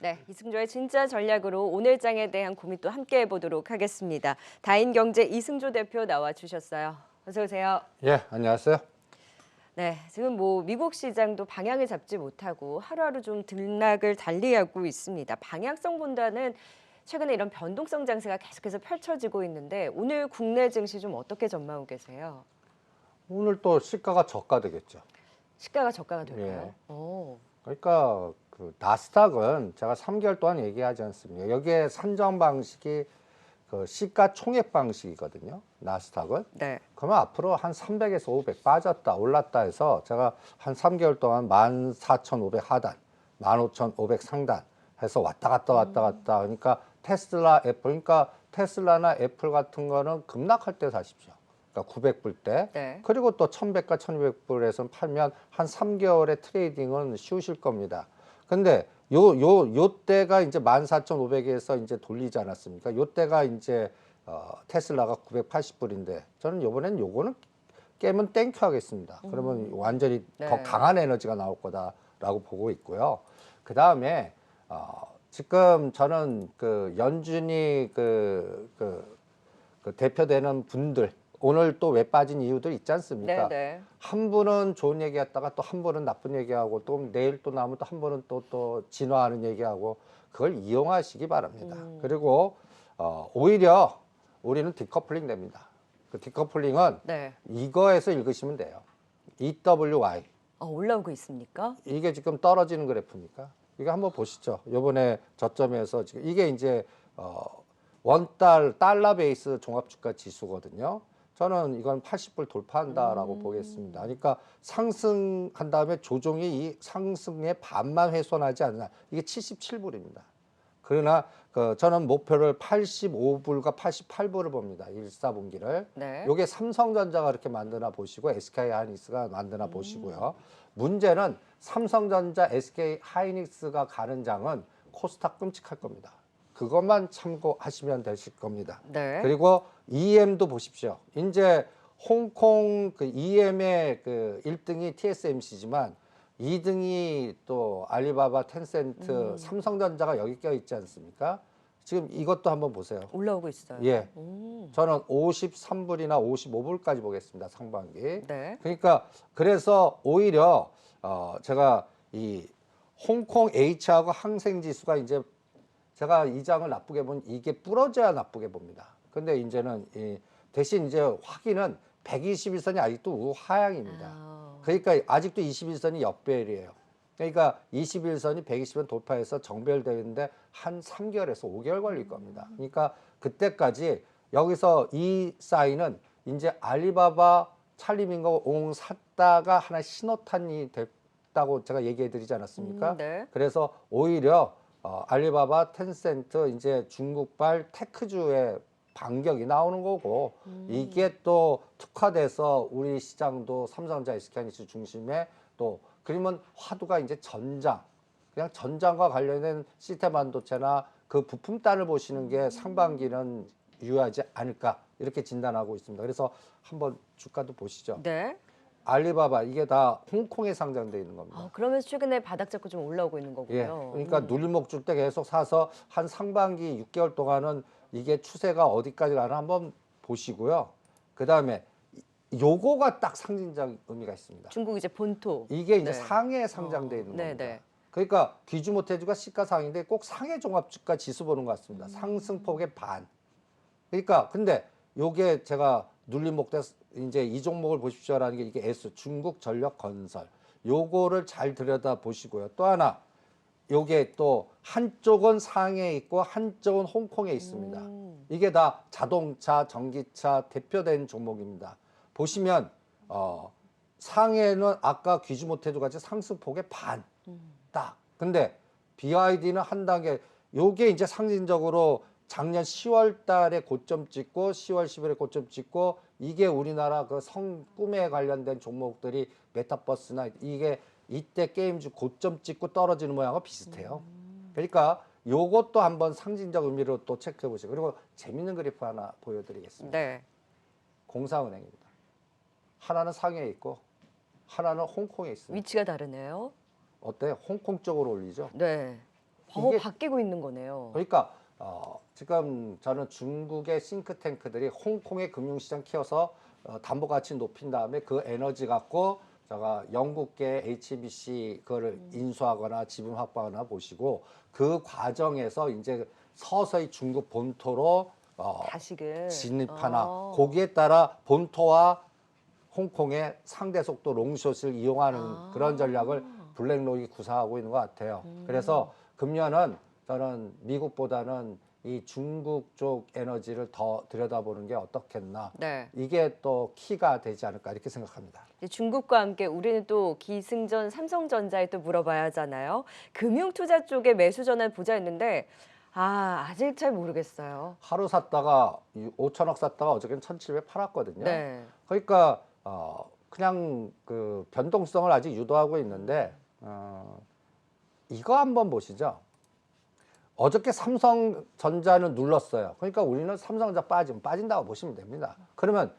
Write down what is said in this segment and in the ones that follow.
네, 이승조의 진짜 전략으로 오늘 장에 대한 고민 또 함께 해보도록 하겠습니다. 다인경제 이승조 대표 나와 주셨어요. 어서 오세요. 예, 안녕하세요. 네, 지금 뭐 미국 시장도 방향을 잡지 못하고 하루하루 좀 등락을 달리하고 있습니다. 방향성보다는 최근에 이런 변동성 장세가 계속해서 펼쳐지고 있는데 오늘 국내 증시 좀 어떻게 전망하고 계세요? 오늘 또 시가가 저가 되겠죠. 시가가 저가가 될까요? 예. 오, 그러니까 그 나스닥은 제가 3개월 동안 얘기하지 않습니까? 여기에 산정 방식이 그 시가 총액 방식이거든요. 나스닥은. 네. 그러면 앞으로 한 300에서 500 빠졌다 올랐다 해서 제가 한 3개월 동안 14,500 하단, 15,500 상단 해서 왔다 갔다. 그러니까 테슬라, 애플, 그러니까 테슬라나 애플 같은 거는 급락할 때 사십시오. 그러니까 900불 때. 네. 그리고 또 1,100과 1,200불에서 팔면 한 3개월의 트레이딩은 쉬우실 겁니다. 근데 요 때가 이제 14,500에서 이제 돌리지 않았습니까? 요 때가 이제 테슬라가 980불인데 저는 요번엔 요거는 깨면 땡큐 하겠습니다. 그러면 완전히 더 네. 강한 에너지가 나올 거다라고 보고 있고요. 그 다음에 지금 저는 그 연준이 그 대표되는 분들 오늘 또 왜 빠진 이유들 있지 않습니까? 네. 한 분은 좋은 얘기했다가 또 한 분은 나쁜 얘기하고 또 내일 또 나면 또 한 분은 또 진화하는 얘기하고 그걸 이용하시기 바랍니다. 그리고 오히려 우리는 디커플링 됩니다. 그 디커플링은 네. 이거에서 읽으시면 돼요. EWY 올라오고 있습니까? 이게 지금 떨어지는 그래프입니까? 이거 한번 보시죠. 요번에 저점에서 지금 이게 이제 달러 베이스 종합주가 지수거든요. 저는 이건 80불 돌파한다라고 보겠습니다. 그러니까 상승한 다음에 조정이 이 상승의 반만 훼손하지 않나. 이게 77불입니다. 그러나 저는 목표를 85불과 88불을 봅니다. 1사분기를. 네. 요게 삼성전자가 그렇게 만드나 보시고 SK 하이닉스가 만드나 보시고요. 문제는 삼성전자, SK 하이닉스가 가는 장은 코스닥 끔찍할 겁니다. 그것만 참고하시면 되실 겁니다. 네. 그리고 EM도 보십시오. 이제 홍콩 그 EM의 그 1등이 TSMC지만 2등이 또 알리바바, 텐센트, 삼성전자가 여기 껴 있지 않습니까? 지금 이것도 한번 보세요. 올라오고 있어요. 예. 저는 53불이나 55불까지 보겠습니다. 상반기. 네. 그러니까 그래서 오히려 제가 이 홍콩 H하고 항생지수가 이제 제가 이 장을 나쁘게 보면 이게 부러져야 나쁘게 봅니다. 근데 이제는 대신 이제 확인은 121선이 아직도 우하향입니다. 그러니까 아직도 21선이 역배열이에요. 그러니까 21선이 120선 돌파해서 정배열되는데 한 3개월에서 5개월 걸릴 겁니다. 그러니까 그때까지 여기서 이 사인은 이제 알리바바, 찰리민거 옹 샀다가 하나 신호탄이 됐다고 제가 얘기해 드리지 않았습니까? 네. 그래서 오히려 알리바바, 텐센트 이제 중국발 테크주의 반격이 나오는 거고 이게 또 특화돼서 우리 시장도 삼성전자, SK하이닉스 중심에 또 그러면 화두가 이제 전장 그냥 전장과 관련된 시스템 반도체나 그 부품단을 보시는 게 상반기는 유효하지 않을까 이렇게 진단하고 있습니다. 그래서 한번 주가도 보시죠. 네. 알리바바 이게 다 홍콩에 상장돼 있는 겁니다. 그러면서 최근에 바닥 잡고 좀 올라오고 있는 예, 거군요. 그러니까 눌림목 줄 때 계속 사서 한 상반기 6개월 동안은 이게 추세가 어디까지 가나 한번 보시고요. 그 다음에 요거가 딱 상징적 의미가 있습니다. 중국 이제 본토. 이게 이제 네. 상해에 상장돼 있는 겁니다. 네. 그러니까 귀주모테주가 시가상인데 꼭 상해 종합주가 지수 보는 것 같습니다. 상승폭의 반. 그러니까 근데 요게 제가 눌림목 때 이제 이 종목을 보십시오라는 게 이게 S 중국 전력 건설 요거를 잘 들여다 보시고요. 또 하나 요게 또 한쪽은 상해에 있고 한쪽은 홍콩에 있습니다. 이게 다 자동차, 전기차 대표된 종목입니다. 보시면 상해는 아까 귀주모테주 같이 상승폭의 반 딱. 근데 BYD는 한 단계 요게 이제 상징적으로 작년 10월 달에 고점 찍고 10월 10일에 고점 찍고 이게 우리나라 그 꿈에 관련된 종목들이 메타버스나 이게 이때 게임주 고점 찍고 떨어지는 모양과 비슷해요. 그러니까 요것도 한번 상징적 의미로 또 체크해 보시고 그리고 재밌는 그래프 하나 보여드리겠습니다. 네. 공사은행입니다. 하나는 상해에 있고 하나는 홍콩에 있습니다. 위치가 다르네요. 어때요? 홍콩 쪽으로 올리죠? 네. 이게 바뀌고 있는 거네요. 그러니까 지금 저는 중국의 싱크탱크들이 홍콩의 금융시장 키워서 담보 가치 높인 다음에 그 에너지 갖고 제가 영국계 HBC 그거를 인수하거나 지분 확보하거나 보시고 그 과정에서 이제 서서히 중국 본토로 다시금. 진입하나 어. 거기에 따라 본토와 홍콩의 상대 속도 롱숏을 이용하는 아. 그런 전략을 블랙록이 구사하고 있는 것 같아요. 그래서 금년은 저는 미국보다는 이 중국 쪽 에너지를 더 들여다보는 게 어떻겠나. 네. 이게 또 키가 되지 않을까 이렇게 생각합니다. 이제 중국과 함께 우리는 또 기승전 삼성전자에 또 물어봐야 하잖아요. 금융투자 쪽에 매수 전환 보자 했는데 아직 잘 모르겠어요. 하루 샀다가 5천억 샀다가 어저께는 1,700 팔았거든요. 네. 그러니까 그냥 그 변동성을 아직 유도하고 있는데 이거 한번 보시죠. 어저께 삼성전자는 눌렀어요. 그러니까 우리는 삼성전자 빠지면 빠진다고 보시면 됩니다. 그러면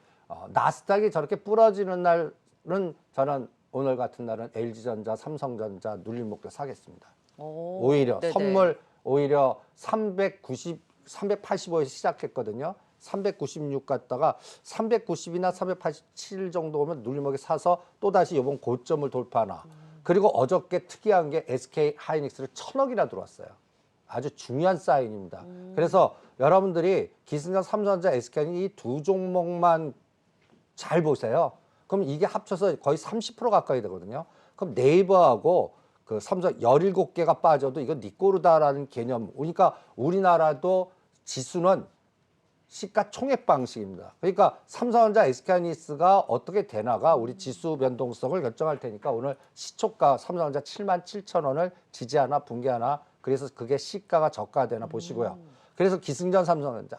나스닥이 저렇게 부러지는 날은 저는 오늘 같은 날은 LG전자, 삼성전자 눌릴 목표 사겠습니다. 오히려 네네. 선물 오히려 385에서 시작했거든요. 396 갔다가 390이나 387 정도 오면 눌림목에 사서 또다시 이번 고점을 돌파하나. 그리고 어저께 특이한 게 SK 하이닉스를 1,000억이나 들어왔어요. 아주 중요한 사인입니다. 그래서 여러분들이 기승전, 삼성전자, SK는 이 두 종목만 잘 보세요. 그럼 이게 합쳐서 거의 30% 가까이 되거든요. 그럼 네이버하고 그 삼성 17개가 빠져도 이거 네 꼬르다라는 개념. 그러니까 우리나라도 지수는 시가총액 방식입니다. 그러니까 삼성전자, SK하이닉스가 어떻게 되나가 우리 지수 변동성을 결정할 테니까 오늘 시초가 삼성전자 77,000원을 지지하나 붕괴하나 그래서 그게 시가가 저가되나 보시고요. 그래서 기승전 삼성전자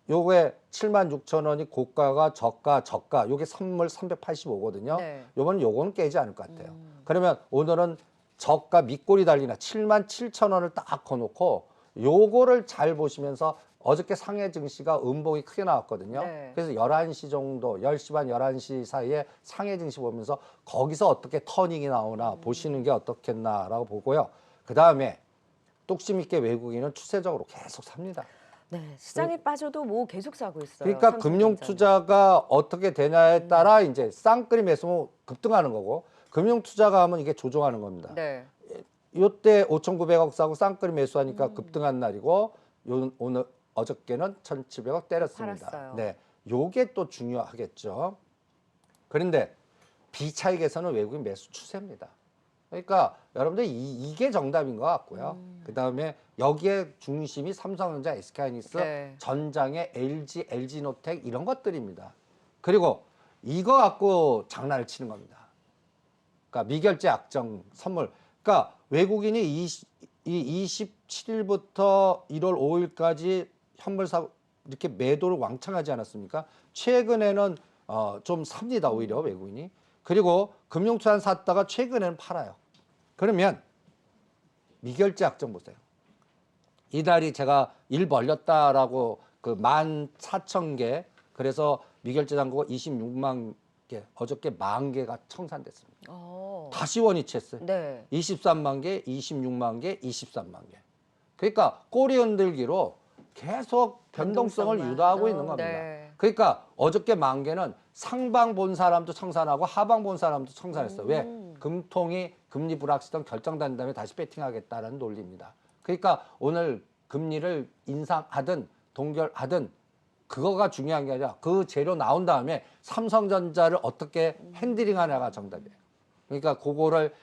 요게 76,000원이 고가가 저가 요게 선물 385거든요. 네. 요거는 깨지 않을 것 같아요. 그러면 오늘은 저가 밑골이 달리나 77,000원을 딱 거놓고 요거를 잘 보시면서 어저께 상해 증시가 음봉이 크게 나왔거든요. 네. 그래서 11시 정도 10시 반 11시 사이에 상해 증시 보면서 거기서 어떻게 터닝이 나오나 보시는 게 어떻겠나라고 보고요. 그다음에 뚝심 있게 외국인은 추세적으로 계속 삽니다. 네. 시장이 빠져도 뭐 계속 사고 있어요. 그러니까 삼성전자는. 금융 투자가 어떻게 되냐에 따라 이제 쌍끌이 매수면 급등하는 거고 금융 투자가 하면 이게 조정하는 겁니다. 네. 요때 5,900억 사고 쌍끌이 매수하니까 급등한 날이고 오늘 어저께는 1,700억 때렸습니다. 팔았어요. 네. 요게 또 중요하겠죠. 그런데 비차익에서는 외국인 매수 추세입니다. 그러니까 여러분들 이게 정답인 것 같고요. 그다음에 여기에 중심이 삼성전자, SK하이닉스, 네. 전장의 LG, LG노텍 이런 것들입니다. 그리고 이거 갖고 장난을 치는 겁니다. 그러니까 미결제 악정 선물. 그러니까 외국인이 27일부터 1월 5일까지 현물사 이렇게 매도를 왕창 하지 않았습니까? 최근에는 좀 삽니다. 오히려 외국인이. 그리고 금융투자 샀다가 최근에는 팔아요. 그러면 미결제 악정 보세요. 이달이 제가 일 벌렸다라고 그 14,000개 그래서 미결제 잔고가 26만 개 어저께 10,000개가 청산됐습니다. 다시 원위치했어요. 네. 23만 개, 26만 개, 23만 개. 그러니까 꼬리 흔들기로 계속 변동성을 변동성만. 유도하고 있는 겁니다. 네. 그러니까 어저께 10,000개는 상방 본 사람도 청산하고 하방 본 사람도 청산했어요. 왜? 금통이 금리 불확실성 결정된 다음에 다시 배팅하겠다라는 논리입니다. 그러니까 오늘 금리를 인상하든 동결하든 그거가 중요한 게 아니라 그 재료 나온 다음에 삼성전자를 어떻게 핸들링하냐가 정답이에요. 그러니까 그거를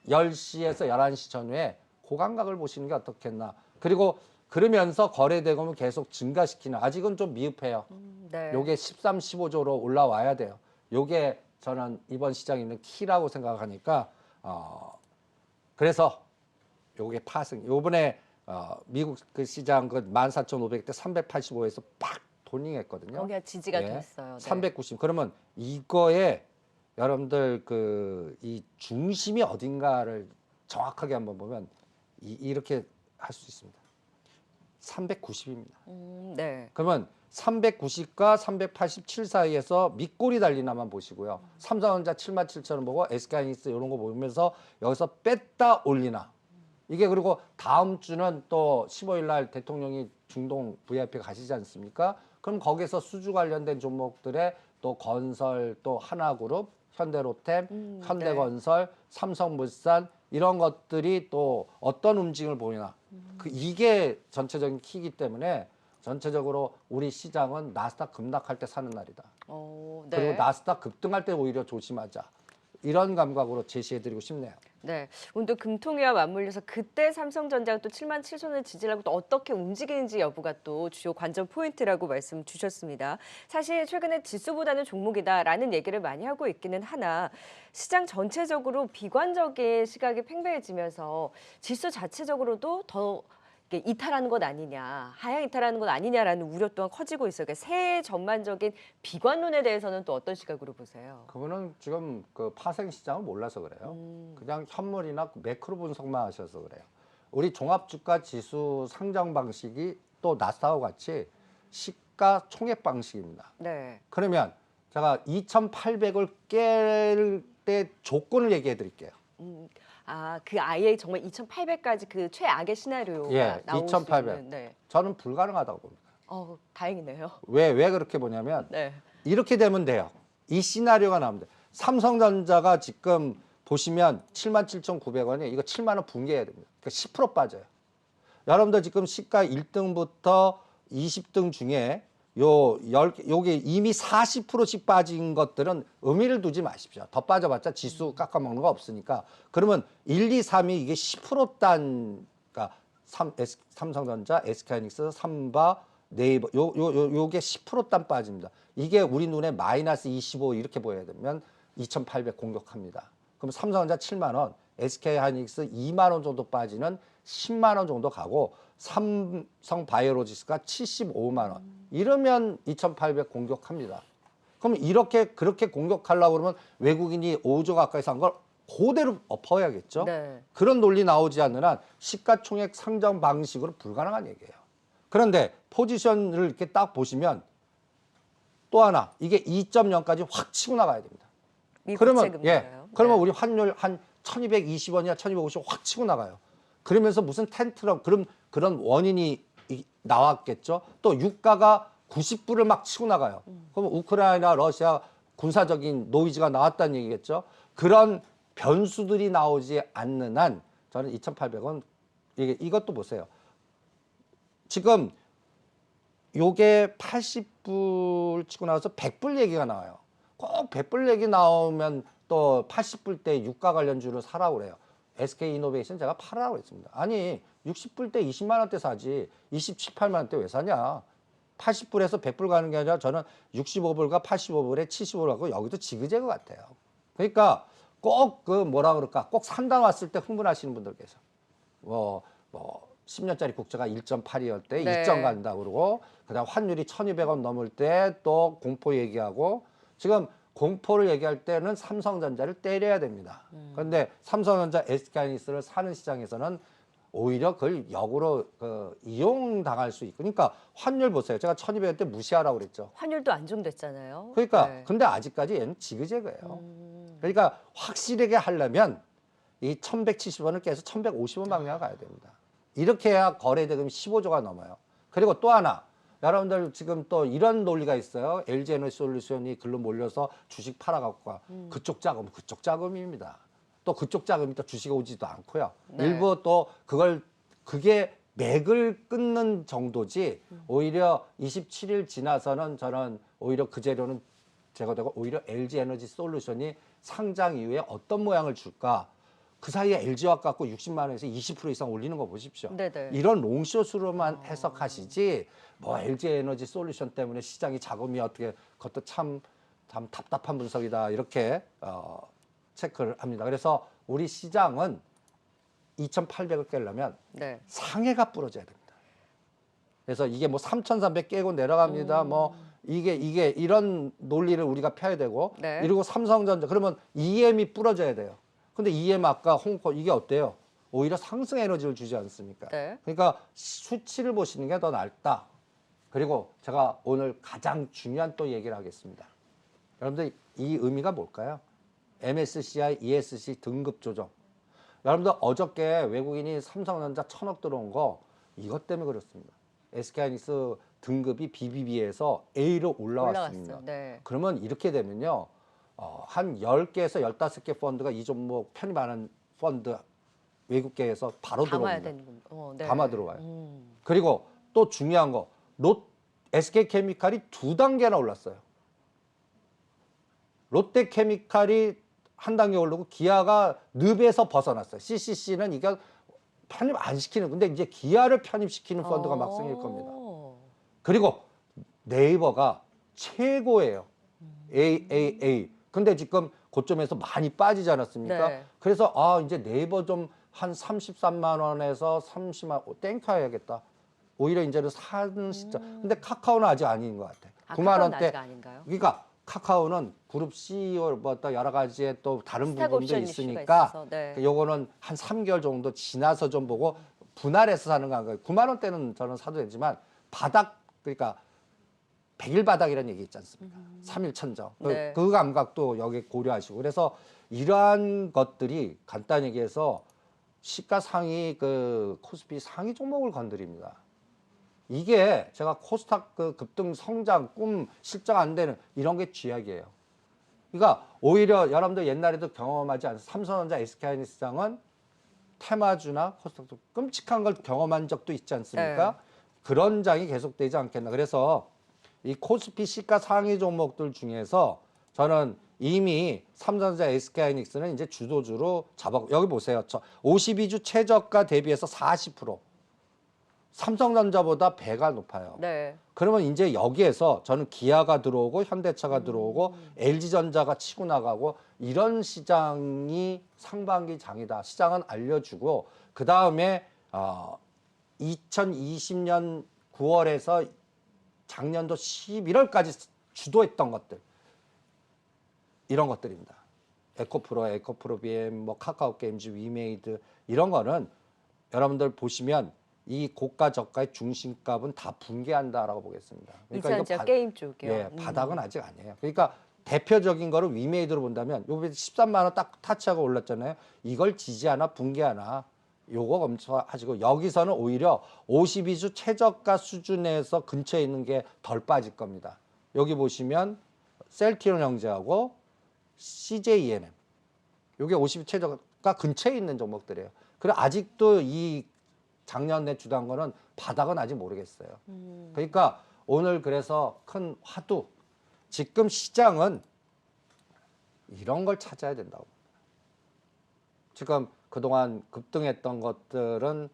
10시에서 11시 전후에 고감각을 보시는 게 어떻겠나. 그리고 그러면서 거래대금을 계속 증가시키는 아직은 좀 미흡해요. 네. 요게 13, 15조로 올라와야 돼요. 요게 저는 이번 시장에 있는 키라고 생각하니까 그래서 요게 파승. 요번에 미국 그 시장 그 14,500대 385에서 팍 도닝했거든요. 거기가 지지가 예, 됐어요. 네. 390. 그러면 이거에 여러분들 그 이 중심이 어딘가를 정확하게 한번 보면 이렇게 할 수 있습니다. 390입니다. 네. 그러면 390과 387 사이에서 밑골이 달리나만 보시고요. 삼성전자 77,000원 보고 SK하이닉스 이런 거 보면서 여기서 뺐다 올리나 이게 그리고 다음 주는 또 15일 날 대통령이 중동 VIP 가시지 않습니까? 그럼 거기서 수주 관련된 종목들의 또 건설, 또 하나그룹, 현대로템, 네. 현대건설, 삼성물산 이런 것들이 또 어떤 움직임을 보이나 이게 전체적인 키이기 때문에 전체적으로 우리 시장은 나스닥 급락할 때 사는 날이다. 네. 그리고 나스닥 급등할 때 오히려 조심하자. 이런 감각으로 제시해드리고 싶네요. 네. 오늘 또 금통위와 맞물려서 그때 삼성전자가 또 7만 7천을 지지하고 또 어떻게 움직이는지 여부가 또 주요 관전 포인트라고 말씀 주셨습니다. 사실 최근에 지수보다는 종목이다라는 얘기를 많이 하고 있기는 하나 시장 전체적으로 비관적인 시각이 팽배해지면서 지수 자체적으로도 더 이게 이탈하는 것 아니냐, 하향 이탈하는 것 아니냐라는 우려 또한 커지고 있어요. 그러니까 새해 전반적인 비관론에 대해서는 또 어떤 시각으로 보세요? 그거는 지금 그 파생 시장을 몰라서 그래요. 그냥 현물이나 매크로 분석만 하셔서 그래요. 우리 종합주가 지수 상장 방식이 또 나스닥과 같이 시가 총액 방식입니다. 네. 그러면 제가 2,800을 깰 때 조건을 얘기해 드릴게요. 그 아예 정말 2,800까지 그 최악의 시나리오가 예, 나올 2,800. 수 있는. 네. 저는 불가능하다고 봅니다. 다행이네요. 왜 그렇게 보냐면 네. 이렇게 되면 돼요. 이 시나리오가 나오면 돼요. 삼성전자가 지금 보시면 77,900원이 이거 7만 원 붕괴해야 됩니다. 그러니까 10% 빠져요. 여러분들 지금 시가 1등부터 20등 중에 요게 이미 40%씩 빠진 것들은 의미를 두지 마십시오. 더 빠져봤자 지수 깎아먹는 거 없으니까. 그러면 1, 2, 3이 이게 10%단, 그러니까 삼성전자, SK하이닉스, 삼바, 네이버, 요게 10%단 빠집니다. 이게 우리 눈에 마이너스 25 이렇게 보여야 되면 2,800 공격합니다. 그럼 삼성전자 7만 원, SK하이닉스 2만 원 정도 빠지는 10만 원 정도 가고 삼성 바이오로직스가 75만 원. 이러면 2,800 공격합니다. 그럼 그렇게 공격하려고 그러면 외국인이 5조 가까이 산 걸 그대로 엎어야겠죠. 네. 그런 논리 나오지 않는 한 시가총액 상장 방식으로 불가능한 얘기예요. 그런데 포지션을 이렇게 딱 보시면 또 하나 이게 2.0까지 확 치고 나가야 됩니다. 그러면 그러면 우리 환율 한 1,220원이나 1,250원 확 치고 나가요. 그러면서 무슨 텐트럼 그런 원인이 나왔겠죠. 또 유가가 90불을 막 치고 나가요. 그럼 우크라이나, 러시아 군사적인 노이즈가 나왔다는 얘기겠죠. 그런 변수들이 나오지 않는 한 저는 2,800원 이것도 보세요. 지금 요게 80불 치고 나와서 100불 얘기가 나와요. 꼭 100불 얘기 나오면 또 80불 때 유가 관련주를 사라고 그래요. SK이노베이션 제가 팔으라고 했습니다. 아니 60불 때 20만 원대 사지 27, 8만 원대 왜 사냐. 80불에서 100불 가는 게 아니라 저는 65불과 85불에 75불 갖고 여기도 지그재그 같아요. 그러니까 꼭 뭐라 그럴까 꼭 산다 왔을 때 흥분하시는 분들 계세요. 뭐 10년짜리 국채가 1.8이었을 때 네. 2점 간다 그러고 그다음 환율이 1,200원 넘을 때 또 공포 얘기하고 지금 공포를 얘기할 때는 삼성전자를 때려야 됩니다. 그런데 삼성전자 SK하이닉스를 사는 시장에서는 오히려 그걸 역으로 이용당할 수 있고 그러니까 환율 보세요. 제가 1,200원 때 무시하라고 그랬죠. 환율도 안정됐잖아요. 그러니까 네. 근데 아직까지 얘는 지그재그예요. 그러니까 확실하게 하려면 이 1,170원을 깨서 1,150원 방향 가야 됩니다. 이렇게 해야 거래대금이 15조가 넘어요. 그리고 또 하나 여러분들 지금 또 이런 논리가 있어요. LG에너지솔루션이 글로 몰려서 주식 팔아갖고 가. 그쪽 자금입니다. 또 그쪽 자금이 또 주식에 오지도 않고요. 네. 일부 또 그게 맥을 끊는 정도지 오히려 27일 지나서는 저는 오히려 그 재료는 제거되고 오히려 LG에너지솔루션이 상장 이후에 어떤 모양을 줄까 그 사이에 LG화학 갖고 60만 원에서 20% 이상 올리는 거 보십시오. 네네. 이런 롱숏으로만 해석하시지 뭐 LG에너지솔루션 때문에 시장이 자금이 어떻게 그것도 참 답답한 분석이다 이렇게 체크를 합니다. 그래서 우리 시장은 2,800을 깨려면 네. 상해가 부러져야 됩니다. 그래서 이게 뭐 3,300 깨고 내려갑니다. 뭐 이게 이런 논리를 우리가 펴야 되고 네. 그리고 삼성전자 그러면 EM이 부러져야 돼요. 근데 EM 아까 홍콩 이게 어때요? 오히려 상승 에너지를 주지 않습니까? 네. 그러니까 수치를 보시는 게 더 낫다. 그리고 제가 오늘 가장 중요한 또 얘기를 하겠습니다. 여러분들 이 의미가 뭘까요? MSCI, ESG 등급 조정. 여러분들 어저께 외국인이 삼성전자 1,000억 들어온 거 이것 때문에 그렇습니다. SK하이닉스 등급이 BBB에서 A로 올라왔습니다. 올라왔어. 네. 그러면 이렇게 되면요. 한 10개에서 15개 펀드가 이 종목 편입하는 펀드 외국계에서 바로 담아야 들어옵니다. 되는 네. 담아 들어와요. 그리고 또 중요한 거, SK케미칼이 2단계나 올랐어요. 롯데케미칼이 한 단계 오르고 기아가 늪에서 벗어났어요. CCC는 이게 편입 안 시키는, 근데 이제 기아를 편입시키는 펀드가 막 생길 겁니다. 그리고 네이버가 최고예요. AAA. 근데 지금 고점에서 많이 빠지지 않았습니까? 네. 그래서 이제 네이버 좀 한 33만 원에서 30만 원 땡겨야겠다. 오히려 이제는 사는 시점. 근데 카카오는 아직 아닌 것 같아. 9만 카카오는 원대. 아직 아닌가요? 그러니까 카카오는 그룹 CEO부터 여러 가지의 또 다른 스탁 부분도 옵션 이슈가 있으니까 있어서, 네. 요거는 한 3개월 정도 지나서 좀 보고 분할해서 사는 거 거예요. 9만 원대는 저는 사도 되지만 바닥, 그러니까 100일 바닥이라는 얘기 있지 않습니까? 3일 천정. 네. 그 감각도 여기 고려하시고. 그래서 이러한 것들이 간단히 얘기해서 시가 상위 코스피 상위 종목을 건드립니다. 이게 제가 코스닥 급등 성장 꿈 실적 안 되는 이런 게 쥐약이에요. 그러니까 오히려 여러분들 옛날에도 경험하지 않아서 삼성전자, SK하이닉스 시장은 테마주나 코스닥도 끔찍한 걸 경험한 적도 있지 않습니까? 네. 그런 장이 계속되지 않겠나. 그래서 이 코스피 시가 상위 종목들 중에서 저는 이미 삼성전자, SK하이닉스는 이제 주도주로 잡았고, 여기 보세요. 52주 최저가 대비해서 40%. 삼성전자보다 배가 높아요. 네. 그러면 이제 여기에서 저는 기아가 들어오고 현대차가 들어오고 LG전자가 치고 나가고 이런 시장이 상반기 장이다. 시장은 알려주고 그 다음에 2020년 9월에서 작년도 11월까지 주도했던 것들 이런 것들입니다. 에코프로 BM, 뭐 카카오 게임즈, 위메이드 이런 거는 여러분들 보시면 이 고가 저가의 중심값은 다 붕괴한다라고 보겠습니다. 이차전자 게임 쪽이요. 예, 바닥은 아직 아니에요. 그러니까 대표적인 거를 위메이드로 본다면 요번에 13만 원 딱 타치하고 올랐잖아요. 이걸 지지하나 붕괴하나 요거 검토하시고 여기서는 오히려 52주 최저가 수준에서 근처에 있는 게 덜 빠질 겁니다. 여기 보시면 셀트리온 형제하고 CJENM 요게 52주 최저가 근처에 있는 종목들이에요. 그리고 아직도 이 작년에 주도한 거는 바닥은 아직 모르겠어요. 그러니까 오늘 그래서 큰 화두, 지금 시장은 이런 걸 찾아야 된다고. 지금 그동안 급등했던 것들은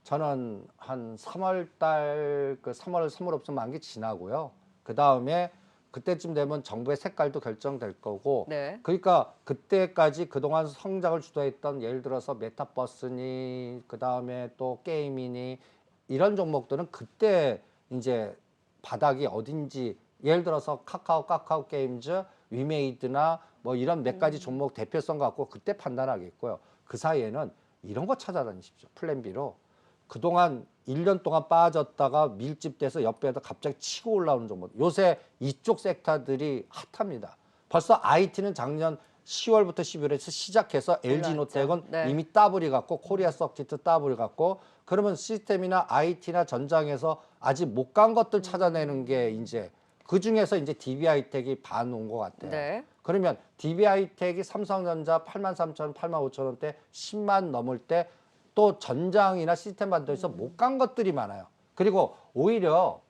저는 한 3월 달, 3월 선물옵션 만기 지나고요. 그 다음에 그때쯤 되면 정부의 색깔도 결정될 거고, 네. 그러니까 그때까지 그동안 성장을 주도했던 예를 들어서 메타버스니, 그 다음에 또 게임이니 이런 종목들은 그때 이제 바닥이 어딘지 예를 들어서 카카오 게임즈, 위메이드나 뭐 이런 몇 가지 종목 대표성 갖고 그때 판단하겠고요. 그 사이에는 이런 거 찾아다니십시오. 플랜 B로. 그동안 1년 동안 빠졌다가 밀집돼서 옆에다 갑자기 치고 올라오는 종목. 요새 이쪽 섹터들이 핫합니다. 벌써 IT는 작년 10월부터 11월에서 시작해서 LG노텍은 네. 이미 따블이 갔고 코리아 서킷 따블이 갔고 그러면 시스템이나 IT나 전장에서 아직 못 간 것들 찾아내는 게 이제 그 중에서 이제 DB하이텍이 반 온 것 같아요. 네. 그러면 DB하이텍이 삼성전자 83,000원, 85,000원대 10만 넘을 때 또 전장이나 시스템 반도에서 못 간 것들이 많아요. 그리고 오히려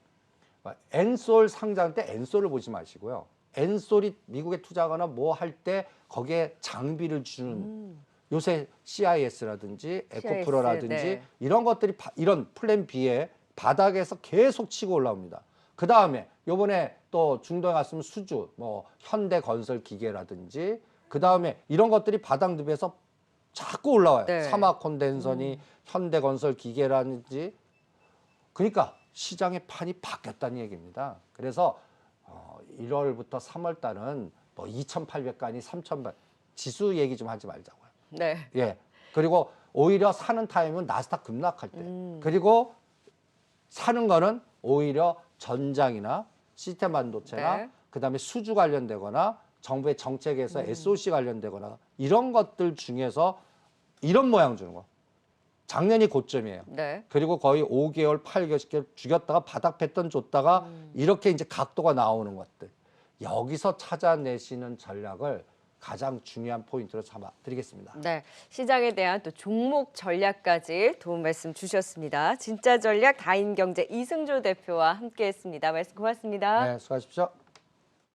엔솔 상장 때 엔솔을 보지 마시고요. 엔솔이 미국에 투자하거나 뭐 할 때 거기에 장비를 주는 요새 CIS라든지 에코프로라든지 네. 이런 것들이 이런 플랜 B에 바닥에서 계속 치고 올라옵니다. 그 다음에 요번에 또 중동에 갔으면 수주, 뭐 현대건설기계라든지 그 다음에 이런 것들이 바닥 늪에서 자꾸 올라와요. 네. 사마콘덴선이 현대건설기계라든지 그러니까 시장의 판이 바뀌었다는 얘기입니다. 그래서 1월부터 3월 달은 뭐 2,800가 아니 3,000발 지수 얘기 좀 하지 말자고요. 네. 예. 그리고 오히려 사는 타임은 나스닥 급락할 때. 그리고 사는 거는 오히려 전장이나 시스템 반도체나 네. 그다음에 수주 관련되거나 정부의 정책에서 SOC 관련되거나 이런 것들 중에서 이런 모양 주는 거. 작년이 고점이에요. 네. 그리고 거의 5개월, 8개월 죽였다가 바닥 패턴 줬다가 이렇게 이제 각도가 나오는 것들. 여기서 찾아내시는 전략을 가장 중요한 포인트로 삼아 드리겠습니다. 네, 시장에 대한 또 종목 전략까지 도움 말씀 주셨습니다. 진짜 전략 다인경제 이승조 대표와 함께했습니다. 말씀 고맙습니다. 네, 수고하십시오.